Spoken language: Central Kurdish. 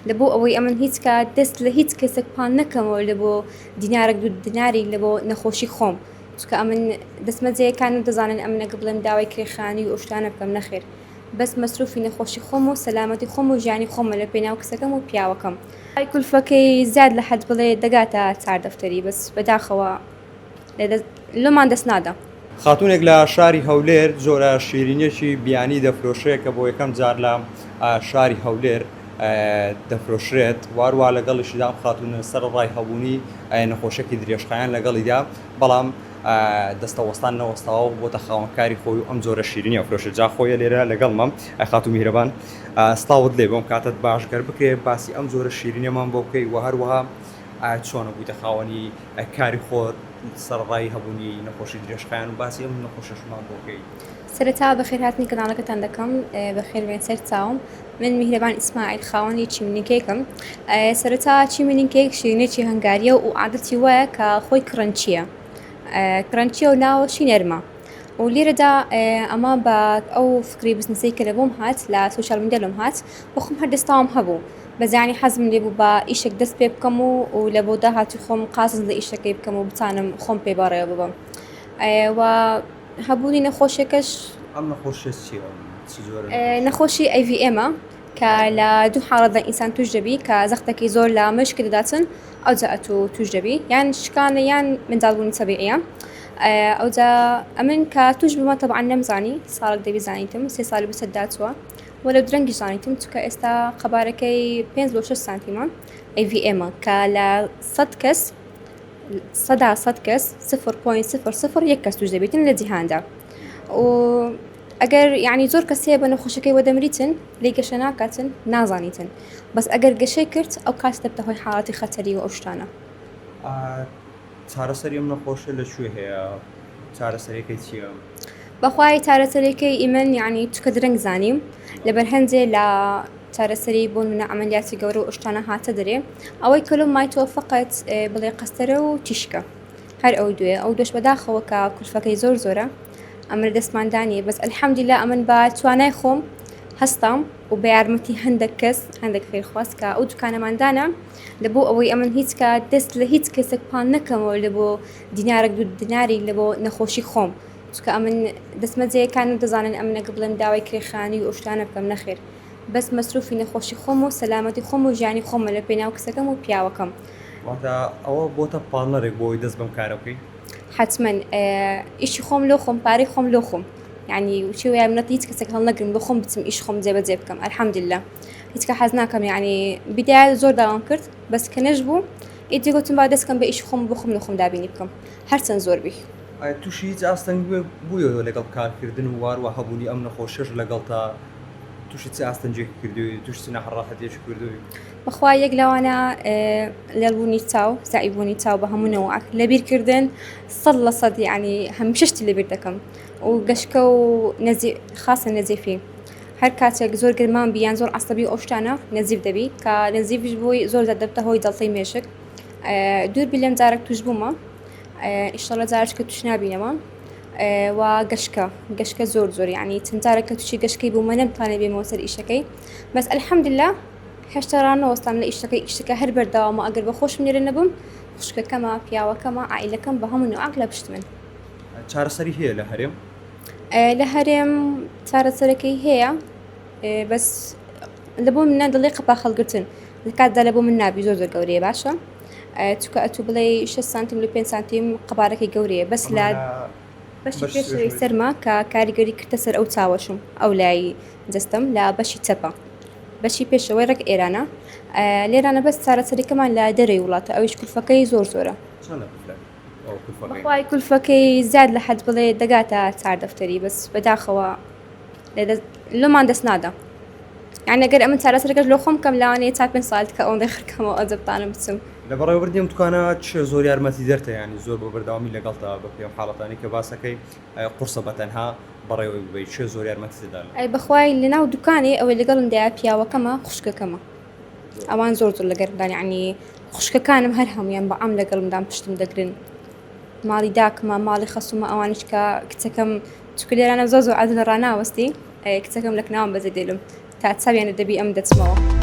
لەبۆ ئەوەی ئەمن هیچ کات دەست لە هیچ کەسێک پان نەکەمەوە لە بۆ دینارێک دوو دیناری لە بۆ نەخۆشی خۆم چکە ئەمن دەستمەجەیەکان و دەزانن ئەم نەگە بڵێم داوای کرێخانی و ئەوشتانە بکەم نەخێر بەس مەسروفی نەخۆشی خۆم و سەلامەتی خۆم و ژیانی خۆمە لە پێناو کەسەکەم و پیاوەکەم کولفەکەی زیاد لە حەد بڵێ دەگاتە چار دەفتەری بەس بەداخەوە لەمان دەست نادا. خاتونێک لە شاری هەولێر زۆرە شیرینیەکی بیانی دەفرۆشەیە کە بۆ یەکەم جار لە شاری هەولێر دەفرۆشرێت وارووا لەگەڵیشیدا خاتونە سەر ڕای هەبوونی نەخۆشەکی درێژخایان لەگەڵیدا بەڵام دەستەوەستان نەوەستاوە بۆتە خاوەنکاری خۆی و ئەم زۆرە شیرینی ئەفرۆشە جا خۆیە لێرە لەگەڵمەم خاتون میهرەبان ستاوت لێ بۆم کاتت باشگەر بکرێ باسی ئەم زۆرە شیرینیەمان بۆ بکەی و هەروەها چۆنە بوویتە خاوەنی کاری خۆت سەرڕای هەبوونی نەخۆشی درێژخایان و باسی ئەم نەخۆشەشمان بۆ بکەی. سەرەتا بەخێرهاتنی کەناڵەکەتان دەکەم بەخێربێن سەر چاوم من میهرەبان ئیسماعیل خاوەنی چیمنیکێکم سەرەتا چیمنیکێک شیرینێکی هەنگاریە و عادەتی وایە کە خۆی کڕەنچیە کڕەنچیە و ناوەشی نەرمە و لێرەدا ئەمە بە ئەو فکری بزنسەی کە لە بۆم هات لە سوشال میدیا لۆم هات بۆ خۆم هەر دەستاوم هەبوو بەزانی حەزم لێ بوو بە ئیشێک دەست پێ بکەم و لە بۆ داهاتی خۆم قاسز لە ئیشەکەی بکەم و بتانم خۆم پێ بەڕێوە ببم و هەبوونی نەخۆشیەکەش ئەم نەخۆشیە چییە؟ نەخۆشی ئەیڤیئێمە کە لە دوو حاڵەتدا ئینسان توش دەبی کە زەختێکی زۆر لە مشک دەداتن ئەوجا ئەتوو توش دەبی یان شکانە یان منداڵبوونی تەبیعیە ئەوجا ئەمن کە توش بمە تەبعاً نەمزانی ساڵێک دەبی زانیتم 3 ساڵی بەسەر داچووە وەلە درەنگی زانیتم چکە ئێستا قەبارەکەی 5 بۆ 6 سانتیمە ئەیڤیئێمە کە لە 100 کەس 100 کەس 0.00 یەک کەس توش دەبێتن لە جیهاندا و ئەگەر یعنی زۆر کەسەیە بە نەخۆشەکەی وەدەمریتن لێ گەشە ناکاتن نازانیتن بەس ئەگەر گەشەی کرد ئەو کات دەبتە هۆی حاڵەتی خەتەری و ئەو شتانە. چارەسەری ئەم نەخۆشە لەکوێ هەیە؟ چارەسەرەکەی چییە؟ بەخوای چارەسەرەکەی ئیمن یعنی چکە درەنگ زانیم لەبەر هەندێ لە چارەسەری بۆ منە ئەمەلیاتی گەورە و ئەشتانە هاتە دەرێ ئەوەی کەلوم مایتۆ فقط بڵێ قەستەرە و تیشکە هەر ئەو دوێ ئەو دۆش بەداخەوە کە کولفەکەی زۆر زۆرە ئەمر دەستماندانی بەس ئەلحەمدولیلا ئەمن بە توانای خۆم هەستام و بە یارمەتی هەندێک کەس هەندێک خێرخواست کە ئەو دوکانەماندانە لە بۆ ئەوەی ئەمن هیچ کات دەست لە هیچ کەسێک پان نەکەمەوە لە بۆ دینارێک دوو دیناری لە بۆ نەخۆشی خۆم چکە ئەمن دەستمەجەیەکان و دەزانن ئەم نەگە بڵێم داوای کرێخانی و ئەوشتانە بکەم نەخێر بەس مەسروفی نەخۆشی خۆم و سەلامەتی خۆم و ژیانی خۆمە لە پێناو کەسەکەم و پیاوەکەم. واتە ئەوە بۆتە پاڵنەرێک بۆی دەست بەم کارەکەی؟ حتما ئیشی خۆم لۆ خۆم پارەی خۆم لۆ خۆم یعنی وچی وایە منەت هیچ کەسێک هەڵ نەگرم بۆ خۆم بچم ئیش خۆم جێبەجێ بکەم ئەلحەمدولیلا هیچ کە حەز ناکەم یعنی بیدایە زۆر داوام کرد بەس کە نەش بوو ئیدی گوتم با دەستکەم بە ئیش خۆم بۆ خۆم لە خۆم دابینی بکەم هەرچەند زۆر بی. تووشی هیچ ئاستەنگ بوویەوە لەگەڵ کارکردن و واروە هەبوونی ئەم نەخۆشەش لەگەڵ تا تووشی چ ئاستەنجێک کردووی تووشی نەحڕاحەتێکی کردووی؟ بەخوا یەک لەوانە لێڵبوونی چاو زائیبوونی چاو بە هەموونەوە لەبیرکردن 100% یعنی هەمیشە شتی لەبیر دەکەم و گەشکە و خاصە نەزیفی هەر کاتێک زۆر گرمان بیان زۆر عەسەبی ئەو شتانە نەزیف دەبی کە نەزیفش بووی زۆر دەبتە هۆی دڵتەی مێشک دووربی لەم جارێک توش بوومە ئیشەڵە جارێک کە توش نابینەوە و گەشکە زۆر یعنی چەند جارێک کە تووشی گەشکەی بوومە نەمتوانێ بێمەوە سەر ئیشەکەی بەس ئەلحەمدولیلا هێشتا ڕانەوەستام لە ئیشەکە هەر بەردەوامە ئەگەر بە خۆشم لێرە نەبووم خوشکەکەمە پیاوەکەمە عائیلەکەم بە هەموو نوعاک لە پشت من. چارەسەری هەیە لە هەرێم؟ لە هەرێم چارەسەرەکەی هەیە بەس لە بۆ منە دڵی قەپا خەڵگرتن لە کاتدا لە بۆ من نابی زۆر گەورەیە باشە چکە ئەتوو بڵێ 6 سانتیم لە 5 سانتیم قەبارەکەی گەورەیە بەس لە بەشی پێشەوەی سەرما کە کاریگەری کردە سەر ئەو چاوەشم ئەو لای جەستەم لە بەشی چەپە بەشی پێشەوەی ڕێک ئێرانە لێرانە بەس چارەسەریەکەمان لە دەرەوەی وڵاتە ئەویش کولفەکەی زۆرە. بەخوای کولفەکەی زیاد لە حەد بڵێ دەگاتە چار دەفتەری بەس بەداخەوە لەمان دەست نادا یعنی ئەگەر ئەمن چارەسەرەکەش لۆ خۆم کەم لاوانەیە 4-5 ساڵ کە ئەوەندەی خڕکەمەوە ئەجەبتانم بچم. لە بەڕێوەبردی دوکانە چ زۆر یارمەتی دەرتە ینی زۆر بۆ بەردەوامی لەگەڵتا بە پێم حاڵەتانی کە باسەکەی قورسە بەتەنها بەڕێوەی ببەیت چ زۆر یارمەتی دەدان؟ بەخوای لەناو دوکانی ئەوەی لەگەڵم دەیە پیاوەکەمە خوشکەکەمە ئەوان زۆر لەگەڵدان یعنی خوشکەکانم هەر هەمویان بە ئەم لەگەڵمدان پشتم دەگرن ماڵی داکمە ماڵی خەسومە ئەوانش کە کچەکەم چکە لێرانە زۆر عەدل ڕاناوەستی کچەکەم لە کناوم بەجێ دێلم تا چاویانە دەبی ئەم دەچمەوە.